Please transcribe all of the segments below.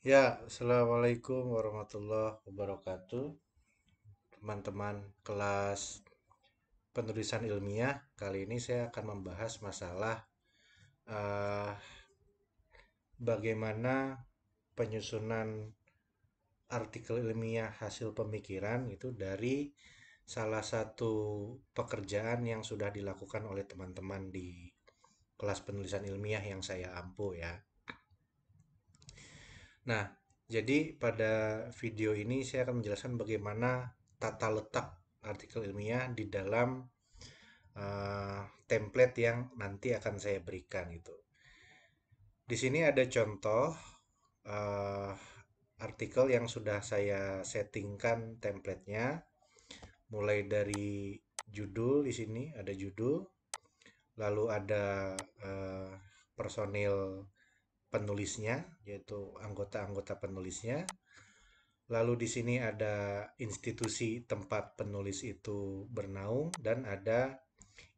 Ya, Assalamualaikum warahmatullahi wabarakatuh. Teman-teman kelas penulisan ilmiah, kali ini saya akan membahas masalah eh, bagaimana penyusunan artikel ilmiah hasil pemikiran itu dari salah satu pekerjaan yang sudah dilakukan oleh teman-teman di kelas penulisan ilmiah yang saya ampu ya. Nah, jadi pada video ini saya akan menjelaskan bagaimana tata letak artikel ilmiah di dalam template yang nanti akan saya berikan itu. Di sini ada contoh eh, artikel yang sudah saya settingkan templatenya, mulai dari judul di sini ada judul, lalu ada eh, personil penulisnya, yaitu anggota-anggota penulisnya. Lalu di sini ada institusi tempat penulis itu bernaung dan ada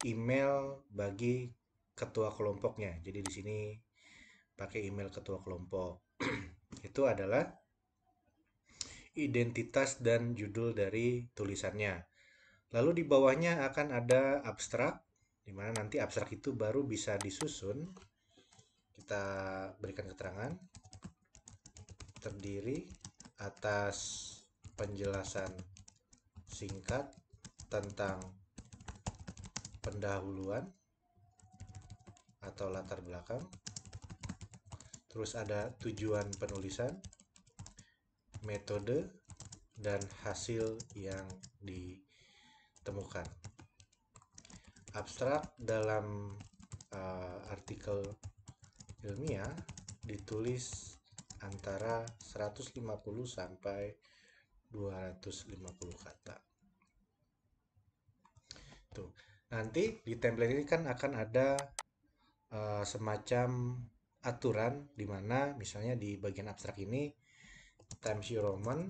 email bagi ketua kelompoknya. Jadi di sini pakai email ketua kelompok. Itu adalah identitas dan judul dari tulisannya. Lalu di bawahnya akan ada abstrak, di mana nanti abstrak itu baru bisa disusun. Kita berikan keterangan terdiri atas penjelasan singkat tentang pendahuluan atau latar belakang, terus ada tujuan penulisan, metode, dan hasil yang ditemukan. Abstrak dalam artikel ilmiah ditulis antara 150 sampai 250 kata. Tuh. Nanti di template ini kan akan ada semacam aturan di mana misalnya di bagian abstrak ini Times New Roman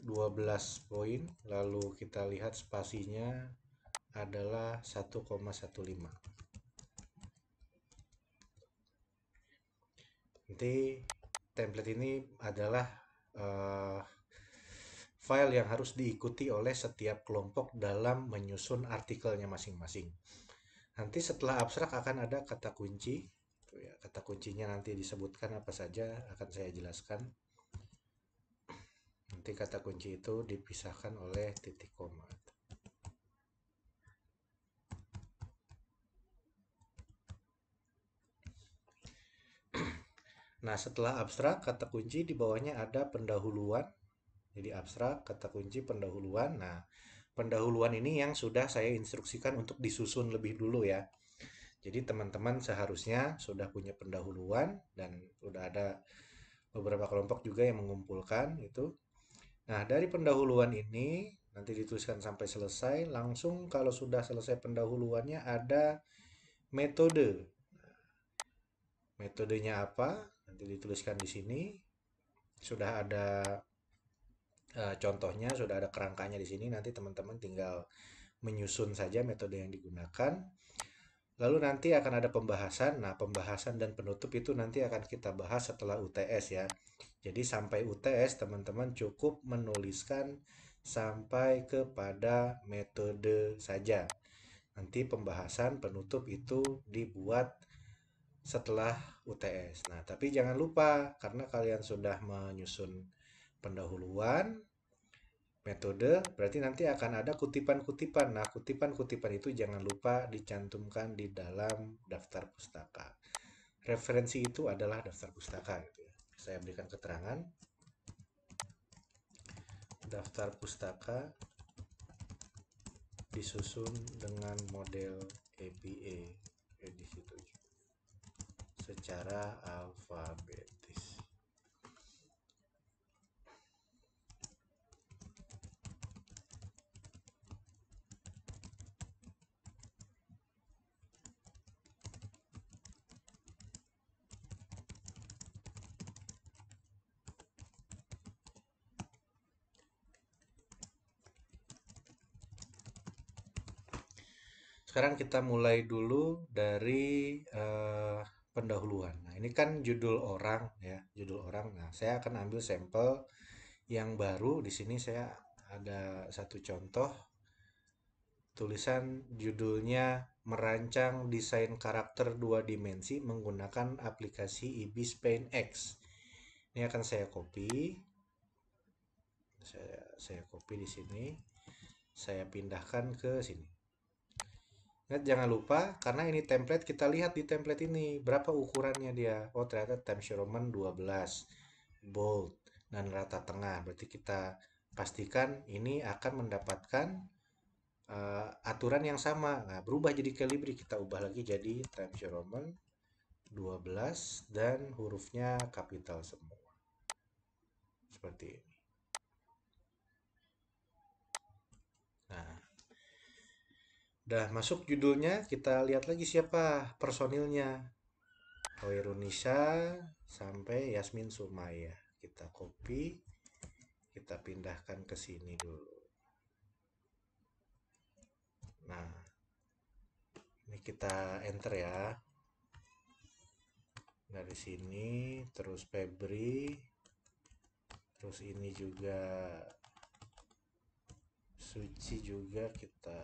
12 poin, lalu kita lihat spasinya adalah 1,15. Nanti template ini adalah uh, file yang harus diikuti oleh setiap kelompok dalam menyusun artikelnya masing-masing. Nanti setelah abstrak akan ada kata kunci. Tuh ya, kata kuncinya nanti disebutkan apa saja akan saya jelaskan. Nanti kata kunci itu dipisahkan oleh titik koma. Nah, setelah abstrak, kata kunci di bawahnya ada pendahuluan. Jadi abstrak, kata kunci, pendahuluan. Nah, pendahuluan ini yang sudah saya instruksikan untuk disusun lebih dulu ya. Jadi teman-teman seharusnya sudah punya pendahuluan dan sudah ada beberapa kelompok juga yang mengumpulkan itu. Nah, dari pendahuluan ini nanti dituliskan sampai selesai. Langsung kalau sudah selesai pendahuluannya ada metode. Metodenya apa? Nanti dituliskan di sini. Sudah ada contohnya, sudah ada kerangkanya di sini. Nanti teman-teman tinggal menyusun saja metode yang digunakan. Lalu nanti akan ada pembahasan. Nah, pembahasan dan penutup itu nanti akan kita bahas setelah UTS ya. Jadi sampai UTS teman-teman cukup menuliskan sampai kepada metode saja. Nanti pembahasan penutup itu dibuat setelah UTS. Nah, tapi jangan lupa karena kalian sudah menyusun pendahuluan, metode, berarti nanti akan ada kutipan-kutipan. Nah, kutipan-kutipan itu jangan lupa dicantumkan di dalam daftar pustaka. Referensi itu adalah daftar pustaka gitu ya. Saya berikan keterangan. Daftar pustaka disusun dengan model APA edisi 7 secara alfabetis. Sekarang kita mulai dulu dari pendahuluan. Nah, ini kan judul orang ya, judul orang. Nah, saya akan ambil sampel yang baru. Di sini saya ada satu contoh tulisan judulnya merancang desain karakter dua dimensi menggunakan aplikasi Ibis Paint X. Ini akan saya copy. Saya copy di sini. Saya pindahkan ke sini. Ingat jangan lupa karena ini template kita lihat di template ini berapa ukurannya dia. Oh ternyata Times New Roman 12 bold dan rata tengah. Berarti kita pastikan ini akan mendapatkan aturan yang sama. Nah, berubah jadi Calibri kita ubah lagi jadi Times New Roman 12 dan hurufnya kapital semua. Seperti ini. Nah, udah masuk judulnya, kita lihat lagi siapa personilnya. Hoirunisa sampai Yasmin Sumaya. Kita copy, kita pindahkan ke sini dulu. Nah, ini kita enter ya. Dari sini, terus Febri, terus ini juga Suci juga kita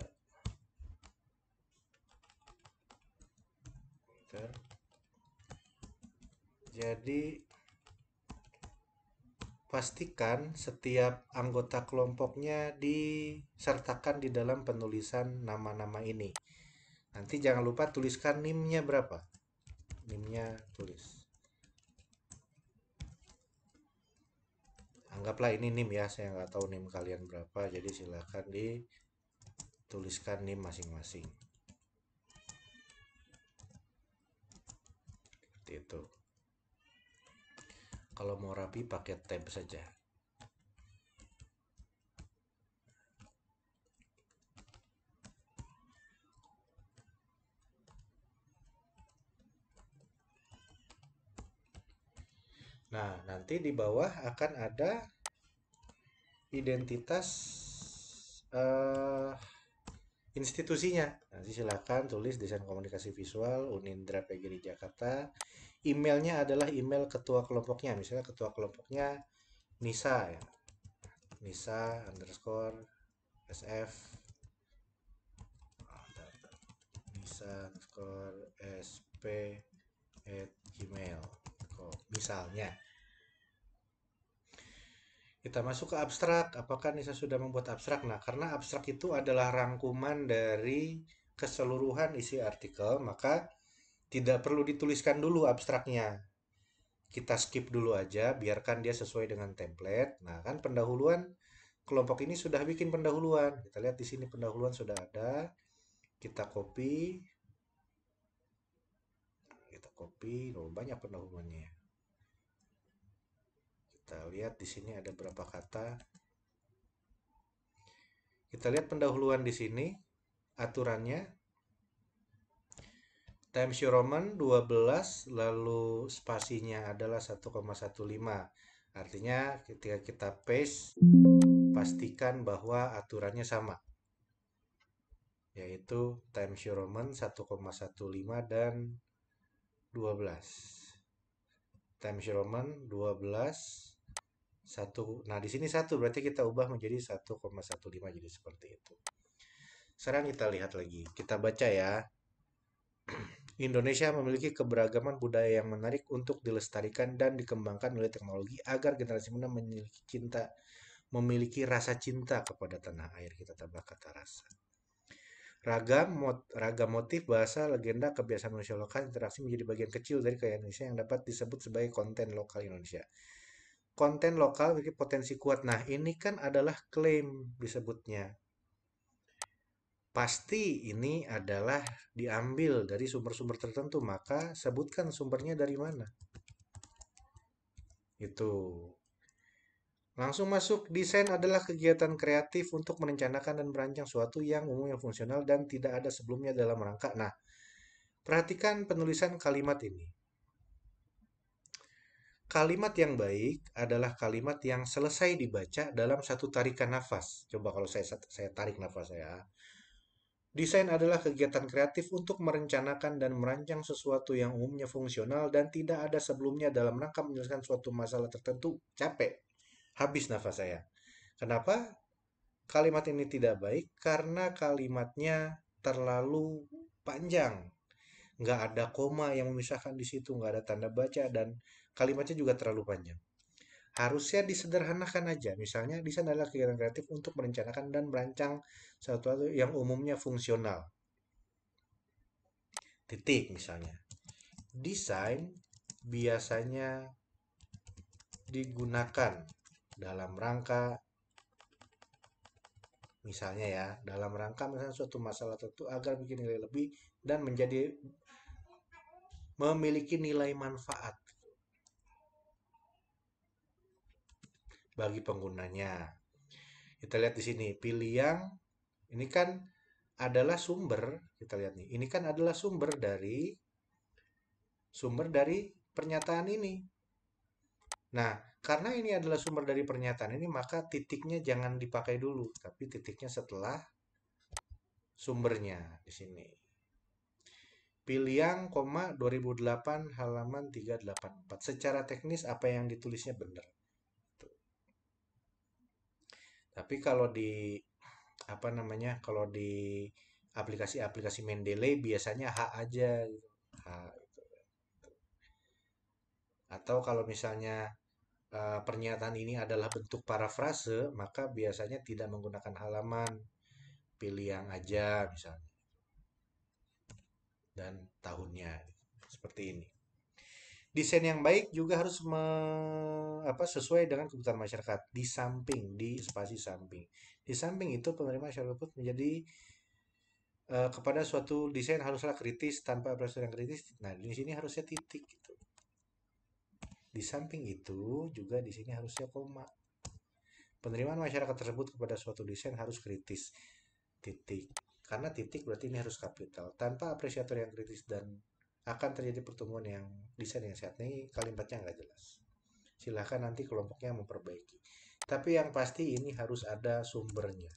enter. Jadi pastikan setiap anggota kelompoknya disertakan di dalam penulisan nama-nama ini. Nanti jangan lupa tuliskan NIM-nya berapa. NIM-nya tulis. Anggaplah ini NIM ya, saya nggak tahu NIM kalian berapa, jadi silakan dituliskan NIM masing-masing. Seperti itu. Kalau mau rapi pakai tab saja. Nah, nanti di bawah akan ada identitas eh, institusinya. Nanti silakan tulis desain komunikasi visual Unindra PGRI Jakarta. Emailnya adalah email ketua kelompoknya. Misalnya ketua kelompoknya Nisa ya. Nisa underscore SF Nisa underscore SP at gmail. Misalnya kita masuk ke abstrak. Apakah Nisa sudah membuat abstrak? Nah, karena abstrak itu adalah rangkuman dari keseluruhan isi artikel, maka tidak perlu dituliskan dulu abstraknya. Kita skip dulu aja, biarkan dia sesuai dengan template. Nah, kan pendahuluan kelompok ini sudah bikin pendahuluan. Kita lihat di sini pendahuluan sudah ada. Kita copy. Kita copy. Oh, banyak pendahuluannya. Kita lihat di sini ada berapa kata. Kita lihat pendahuluan di sini. Aturannya Times New Roman 12 lalu spasinya adalah 1,15. Artinya ketika kita paste pastikan bahwa aturannya sama, yaitu Times New Roman 1,15 dan 12. Times New Roman 12 1. Nah, di sini 1 berarti kita ubah menjadi 1,15 jadi seperti itu. Sekarang kita lihat lagi. Kita baca ya. Indonesia memiliki keberagaman budaya yang menarik untuk dilestarikan dan dikembangkan oleh teknologi agar generasi muda memiliki rasa cinta kepada tanah air. Kita tambah kata rasa. Ragam motif, bahasa, legenda, kebiasaan manusia lokal, interaksi menjadi bagian kecil dari kekayaan Indonesia yang dapat disebut sebagai konten lokal Indonesia. Konten lokal memiliki potensi kuat. Nah, ini kan adalah klaim disebutnya. Pasti ini adalah diambil dari sumber-sumber tertentu, maka sebutkan sumbernya dari mana. Itu. Langsung masuk, desain adalah kegiatan kreatif untuk merencanakan dan merancang suatu yang umumnya fungsional dan tidak ada sebelumnya dalam rangka. Nah, perhatikan penulisan kalimat ini. Kalimat yang baik adalah kalimat yang selesai dibaca dalam satu tarikan nafas. Coba kalau saya tarik nafas saya. Desain adalah kegiatan kreatif untuk merencanakan dan merancang sesuatu yang umumnya fungsional dan tidak ada sebelumnya dalam rangka menyelesaikan suatu masalah tertentu. Capek. Habis nafas saya. Kenapa kalimat ini tidak baik? Karena kalimatnya terlalu panjang. Nggak ada koma yang memisahkan di situ, nggak ada tanda baca, dan kalimatnya juga terlalu panjang. Harusnya disederhanakan aja. Misalnya, desain adalah kegiatan kreatif untuk merencanakan dan merancang sesuatu yang umumnya fungsional. Titik misalnya. Desain biasanya digunakan dalam rangka misalnya ya, dalam rangka misalnya suatu masalah tertentu agar bikin nilai lebih dan menjadi memiliki nilai manfaat bagi penggunanya. Kita lihat di sini, pilih yang ini kan adalah sumber, kita lihat nih. Ini kan adalah sumber dari pernyataan ini. Nah, karena ini adalah sumber dari pernyataan ini, maka titiknya jangan dipakai dulu, tapi titiknya setelah sumbernya di sini. Pilih yang, 2008 halaman 384. Secara teknis apa yang ditulisnya benar. Tapi kalau di apa namanya? Kalau di aplikasi-aplikasi Mendeley biasanya H aja gitu. H. Atau kalau misalnya pernyataan ini adalah bentuk parafrase, maka biasanya tidak menggunakan halaman, pilih yang aja misalnya, dan tahunnya. Seperti ini. Desain yang baik juga harus sesuai dengan kebutuhan masyarakat. Di spasi samping. Di samping itu penerima masyarakat menjadi kepada suatu desain haruslah kritis tanpa apresiasi yang kritis. Nah, di sini harusnya titik gitu. Di samping itu juga di sini harusnya koma. Penerimaan masyarakat tersebut kepada suatu desain harus kritis. Titik. Karena titik berarti ini harus kapital. Tanpa apresiator yang kritis dan akan terjadi pertumbuhan yang desain yang sehat. Ini kalimatnya nggak jelas. Silahkan nanti kelompoknya memperbaiki. Tapi yang pasti ini harus ada sumbernya.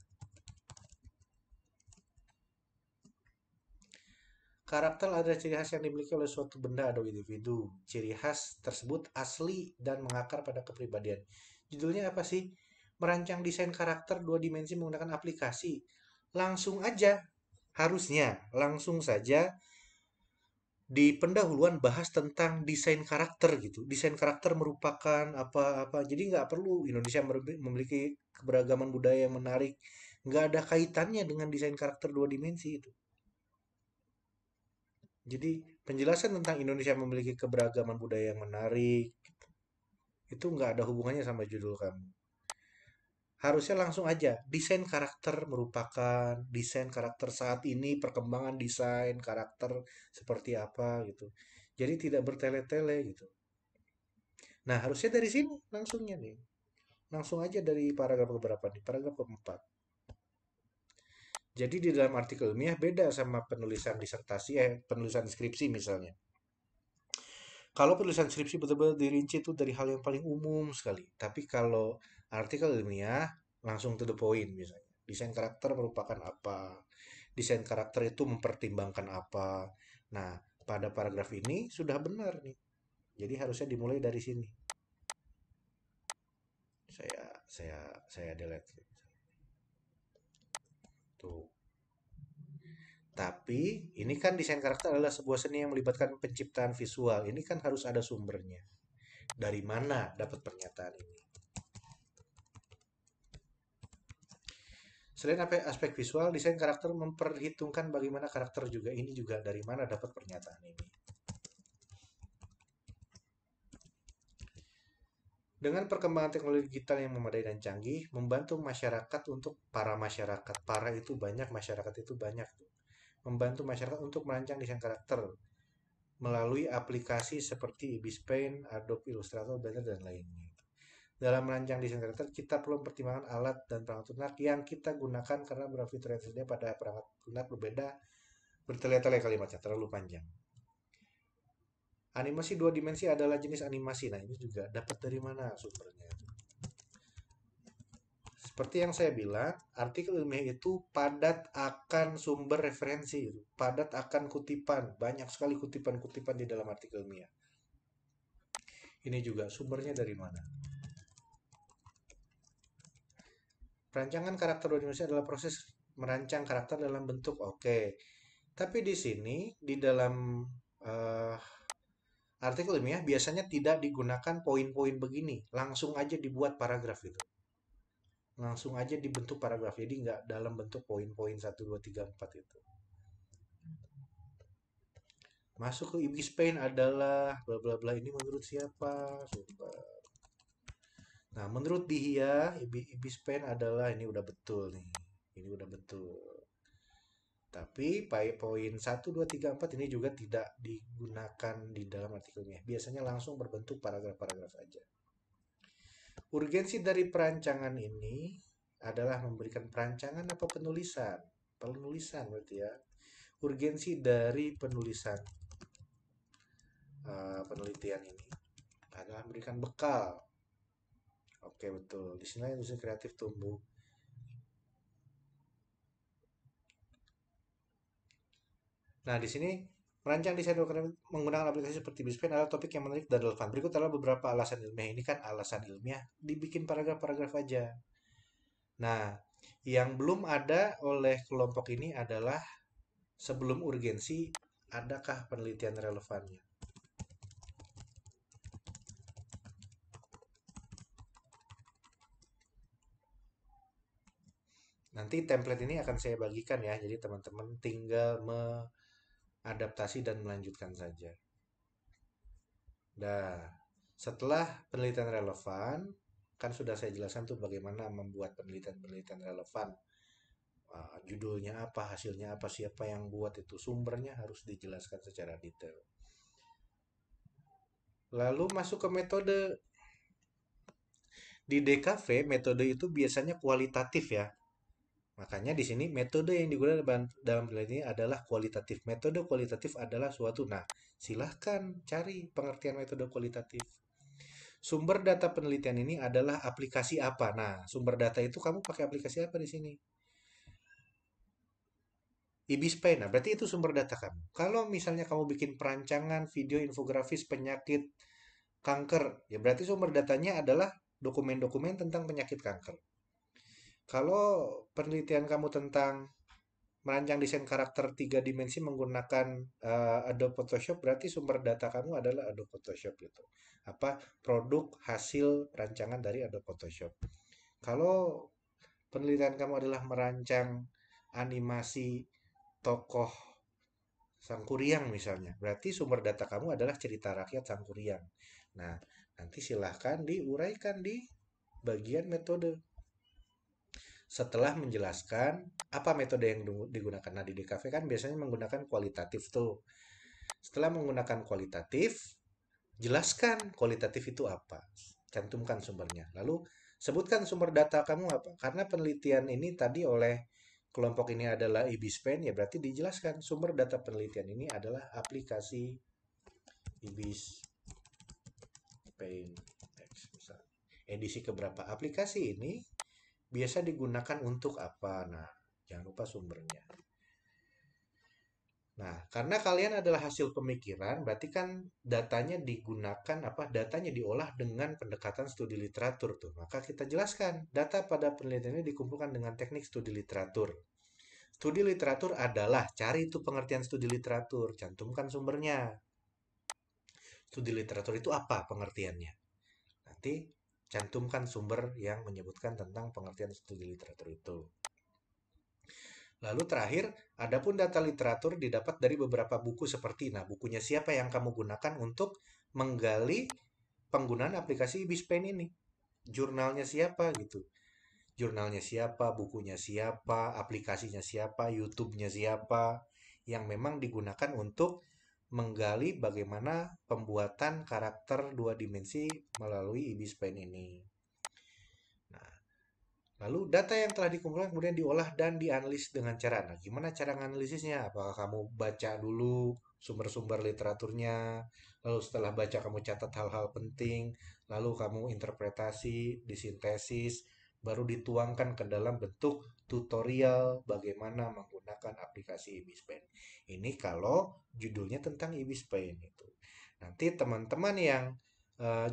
Karakter adalah ciri khas yang dimiliki oleh suatu benda atau individu. Ciri khas tersebut asli dan mengakar pada kepribadian. Judulnya apa sih? Merancang desain karakter dua dimensi menggunakan aplikasi. Langsung aja, harusnya langsung saja di pendahuluan bahas tentang desain karakter gitu. Desain karakter merupakan apa-apa. Jadi nggak perlu Indonesia memiliki keberagaman budaya yang menarik. Nggak ada kaitannya dengan desain karakter dua dimensi itu. Jadi penjelasan tentang Indonesia memiliki keberagaman budaya yang menarik itu nggak ada hubungannya sama judul kamu. Harusnya langsung aja desain karakter merupakan desain karakter saat ini perkembangan desain karakter seperti apa gitu. Jadi tidak bertele-tele gitu. Nah, harusnya dari sini langsungnya nih. Langsung aja dari paragraf keberapa nih? Paragraf keempat. Jadi di dalam artikel ilmiah beda sama penulisan disertasi, penulisan skripsi misalnya. Kalau penulisan skripsi betul-betul dirinci itu dari hal yang paling umum sekali. Tapi kalau artikel ilmiah langsung to the point misalnya. Desain karakter merupakan apa? Desain karakter itu mempertimbangkan apa? Nah, pada paragraf ini sudah benar nih. Jadi harusnya dimulai dari sini. Saya saya delete. Tuh. Tapi ini kan desain karakter adalah sebuah seni yang melibatkan penciptaan visual. Ini kan harus ada sumbernya. Dari mana dapat pernyataan ini? Selain aspek visual, desain karakter memperhitungkan bagaimana karakter juga ini juga dari mana dapat pernyataan ini. Dengan perkembangan teknologi digital yang memadai dan canggih, membantu masyarakat untuk para masyarakat. Para itu banyak, masyarakat itu banyak. Membantu masyarakat untuk merancang desain karakter melalui aplikasi seperti Ibis Paint, Adobe Illustrator, Blender, dan lainnya. Dalam merancang desain karakter, kita perlu mempertimbangkan alat dan perangkat lunak yang kita gunakan karena beberapa fitur yang tersedia pada perangkat lunak berbeda, bertele-tele kalimatnya, terlalu panjang. Animasi dua dimensi adalah jenis animasi. Nah, ini juga dapat dari mana sumbernya? Seperti yang saya bilang, artikel ilmiah itu padat akan sumber referensi, padat akan kutipan, banyak sekali kutipan-kutipan di dalam artikel ilmiah. Ini juga sumbernya dari mana? Perancangan karakter dua dimensi adalah proses merancang karakter dalam bentuk oke. Tapi di sini, di dalam eh, artikel ilmiah biasanya tidak digunakan poin-poin begini. Langsung aja dibuat paragraf itu. Langsung aja dibentuk paragraf. Jadi nggak dalam bentuk poin-poin satu 2 3 4 itu. Masuk ke Ibis Paint adalah bla bla bla ini menurut siapa? Sumber. Nah, menurut dia Ibis Paint adalah ini udah betul nih. Ini udah betul. Tapi poin satu 2 3 4 ini juga tidak digunakan di dalam artikelnya. Biasanya langsung berbentuk paragraf-paragraf aja. Urgensi dari perancangan ini adalah memberikan perancangan apa penulisan? Penulisan berarti ya. Urgensi dari penulisan penelitian ini adalah memberikan bekal. Oke, betul. Di sini industri kreatif tumbuh. Nah, di sini merancang desain menggunakan aplikasi seperti Bispen adalah topik yang menarik dan relevan. Berikut adalah beberapa alasan ilmiah. Ini kan alasan ilmiah dibikin paragraf-paragraf aja. Nah, yang belum ada oleh kelompok ini adalah sebelum urgensi, adakah penelitian relevannya? Nanti template ini akan saya bagikan ya, jadi teman-teman tinggal mengadaptasi dan melanjutkan saja. Nah, setelah penelitian relevan, kan sudah saya jelaskan tuh bagaimana membuat penelitian-penelitian relevan. Judulnya apa, hasilnya apa, siapa yang buat itu, sumbernya harus dijelaskan secara detail. Lalu masuk ke metode. Di DKV, metode itu biasanya kualitatif ya. Makanya di sini metode yang digunakan dalam penelitian ini adalah kualitatif. Metode kualitatif adalah suatu. Nah, silahkan cari pengertian metode kualitatif. Sumber data penelitian ini adalah aplikasi apa? Nah, sumber data itu kamu pakai aplikasi apa di sini? Ibispain. Nah, berarti itu sumber data kamu. Kalau misalnya kamu bikin perancangan video infografis penyakit kanker, ya berarti sumber datanya adalah dokumen-dokumen tentang penyakit kanker. Kalau penelitian kamu tentang merancang desain karakter tiga dimensi menggunakan Adobe Photoshop, berarti sumber data kamu adalah Adobe Photoshop gitu. Apa produk hasil rancangan dari Adobe Photoshop. Kalau penelitian kamu adalah merancang animasi tokoh Sangkuriang misalnya, berarti sumber data kamu adalah cerita rakyat Sangkuriang. Nah, nanti silahkan diuraikan di bagian metode. Setelah menjelaskan apa metode yang digunakan. Nah, di DKV kan biasanya menggunakan kualitatif tuh. Setelah menggunakan kualitatif, jelaskan kualitatif itu apa. Cantumkan sumbernya. Lalu sebutkan sumber data kamu apa. Karena penelitian ini tadi oleh kelompok ini adalah IBISPEN, ya berarti dijelaskan sumber data penelitian ini adalah aplikasi IBISPEN X misalnya. Edisi keberapa aplikasi ini biasa digunakan untuk apa? Nah, jangan lupa sumbernya. Nah, karena kalian adalah hasil pemikiran, berarti kan datanya digunakan apa? Datanya diolah dengan pendekatan studi literatur tuh. Maka kita jelaskan, data pada penelitian ini dikumpulkan dengan teknik studi literatur. Studi literatur adalah cari itu pengertian studi literatur, cantumkan sumbernya. Studi literatur itu apa pengertiannya? Nanti cantumkan sumber yang menyebutkan tentang pengertian studi literatur itu. Lalu terakhir, adapun data literatur didapat dari beberapa buku seperti, nah bukunya siapa yang kamu gunakan untuk menggali penggunaan aplikasi Bispen ini? Jurnalnya siapa gitu? Jurnalnya siapa, bukunya siapa, aplikasinya siapa, YouTube-nya siapa, yang memang digunakan untuk menggali bagaimana pembuatan karakter dua dimensi melalui Ibispen ini. Nah, lalu data yang telah dikumpulkan kemudian diolah dan dianalisis dengan cara. Nah, gimana cara menganalisisnya? Apakah kamu baca dulu sumber-sumber literaturnya, lalu setelah baca kamu catat hal-hal penting, lalu kamu interpretasi, disintesis, baru dituangkan ke dalam bentuk tutorial bagaimana menggunakan aplikasi Ibispen. Ini kalau judulnya tentang Ibispen itu. Nanti teman-teman yang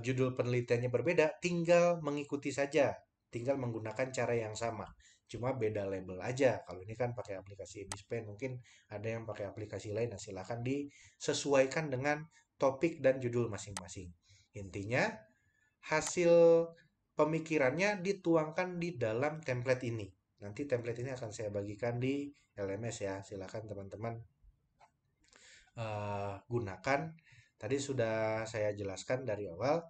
judul penelitiannya berbeda, tinggal mengikuti saja, tinggal menggunakan cara yang sama. Cuma beda label aja. Kalau ini kan pakai aplikasi Ibispen, mungkin ada yang pakai aplikasi lain. Nah, silahkan disesuaikan dengan topik dan judul masing-masing. Intinya, hasil pemikirannya dituangkan di dalam template ini. Nanti template ini akan saya bagikan di LMS ya. Silakan teman-teman gunakan. Tadi sudah saya jelaskan dari awal.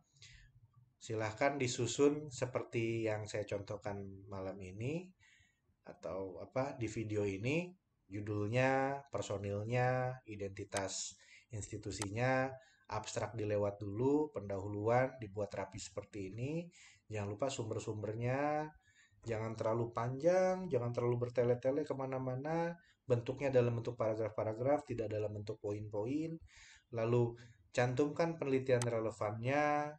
Silahkan disusun seperti yang saya contohkan malam ini atau apa di video ini. Judulnya, personilnya, identitas institusinya, abstrak dilewat dulu, pendahuluan dibuat rapi seperti ini. Jangan lupa sumber-sumbernya, jangan terlalu panjang, jangan terlalu bertele-tele kemana-mana. Bentuknya dalam bentuk paragraf-paragraf, tidak dalam bentuk poin-poin. Lalu cantumkan penelitian relevannya.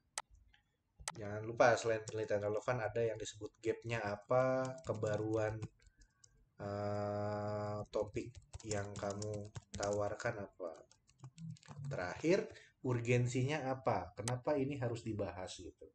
Jangan lupa selain penelitian relevan ada yang disebut gapnya apa, kebaruan topik yang kamu tawarkan apa. Terakhir, urgensinya apa? Kenapa ini harus dibahas gitu.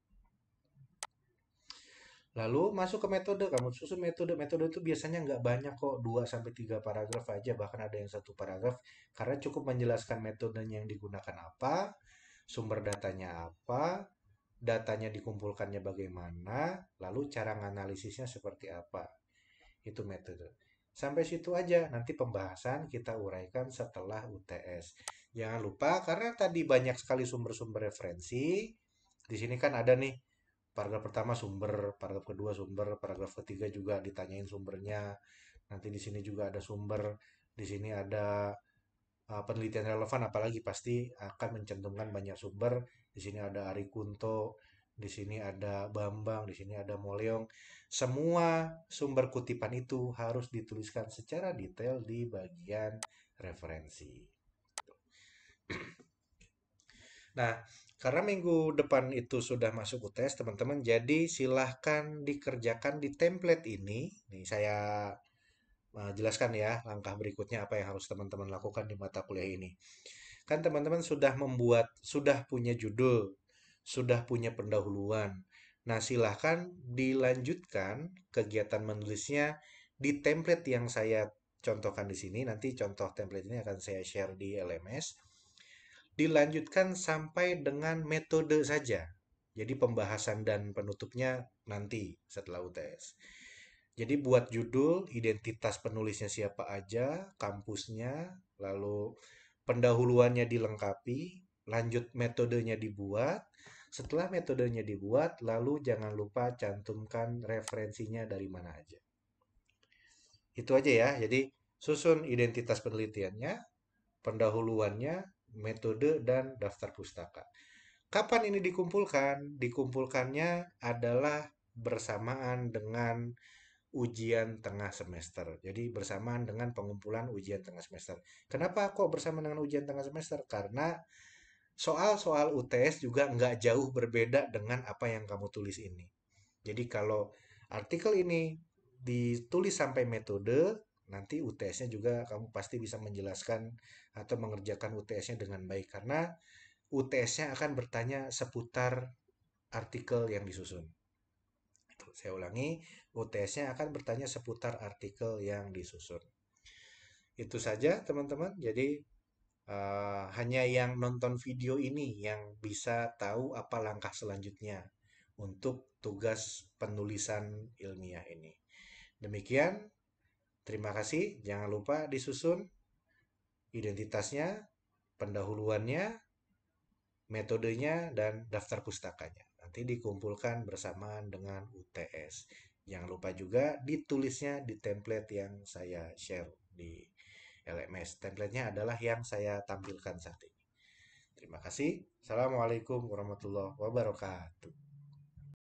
Lalu masuk ke metode, kamu susun metode. Metode itu biasanya nggak banyak kok, 2 sampai 3 paragraf aja, bahkan ada yang 1 paragraf. Karena cukup menjelaskan metodenya yang digunakan apa, sumber datanya apa, datanya dikumpulkannya bagaimana, lalu cara menganalisisnya seperti apa. Itu metode. Sampai situ aja, nanti pembahasan kita uraikan setelah UTS. Jangan lupa, karena tadi banyak sekali sumber-sumber referensi. Di sini kan ada nih, paragraf pertama sumber, paragraf kedua sumber, paragraf ketiga juga ditanyain sumbernya. Nanti di sini juga ada sumber, di sini ada penelitian relevan, apalagi pasti akan mencantumkan banyak sumber. Di sini ada Ari Kunto, di sini ada Bambang, di sini ada Moleong. Semua sumber kutipan itu harus dituliskan secara detail di bagian referensi. Nah, karena minggu depan itu sudah masuk UTS, teman-teman, jadi silahkan dikerjakan di template ini. Nih, saya jelaskan ya langkah berikutnya apa yang harus teman-teman lakukan di mata kuliah ini. Kan teman-teman sudah punya judul, sudah punya pendahuluan. Nah, silahkan dilanjutkan kegiatan menulisnya di template yang saya contohkan di sini. Nanti contoh template ini akan saya share di LMS. Dilanjutkan sampai dengan metode saja. Jadi pembahasan dan penutupnya nanti setelah UTS. Jadi buat judul, identitas penulisnya siapa aja, kampusnya, lalu pendahuluannya dilengkapi, lanjut metodenya dibuat. Setelah metodenya dibuat, lalu jangan lupa cantumkan referensinya dari mana aja. Itu aja ya. Jadi susun identitas penelitiannya, pendahuluannya, metode, dan daftar pustaka. Kapan ini dikumpulkan? Dikumpulkannya adalah bersamaan dengan ujian tengah semester. Jadi bersamaan dengan pengumpulan ujian tengah semester. Kenapa kok bersamaan dengan ujian tengah semester? Karena soal-soal UTS juga nggak jauh berbeda dengan apa yang kamu tulis ini. Jadi kalau artikel ini ditulis sampai metode, nanti UTS-nya juga kamu pasti bisa menjelaskan atau mengerjakan UTS-nya dengan baik. Karena UTS-nya akan bertanya seputar artikel yang disusun. Saya ulangi, UTS-nya akan bertanya seputar artikel yang disusun. Itu saja teman-teman. Jadi hanya yang nonton video ini yang bisa tahu apa langkah selanjutnya untuk tugas penulisan ilmiah ini. Demikian, terima kasih. Jangan lupa disusun identitasnya, pendahuluannya, metodenya, dan daftar pustakanya. Nanti dikumpulkan bersamaan dengan UTS. Jangan lupa juga ditulisnya di template yang saya share di LMS. Templatenya adalah yang saya tampilkan saat ini. Terima kasih. Assalamualaikum warahmatullahi wabarakatuh.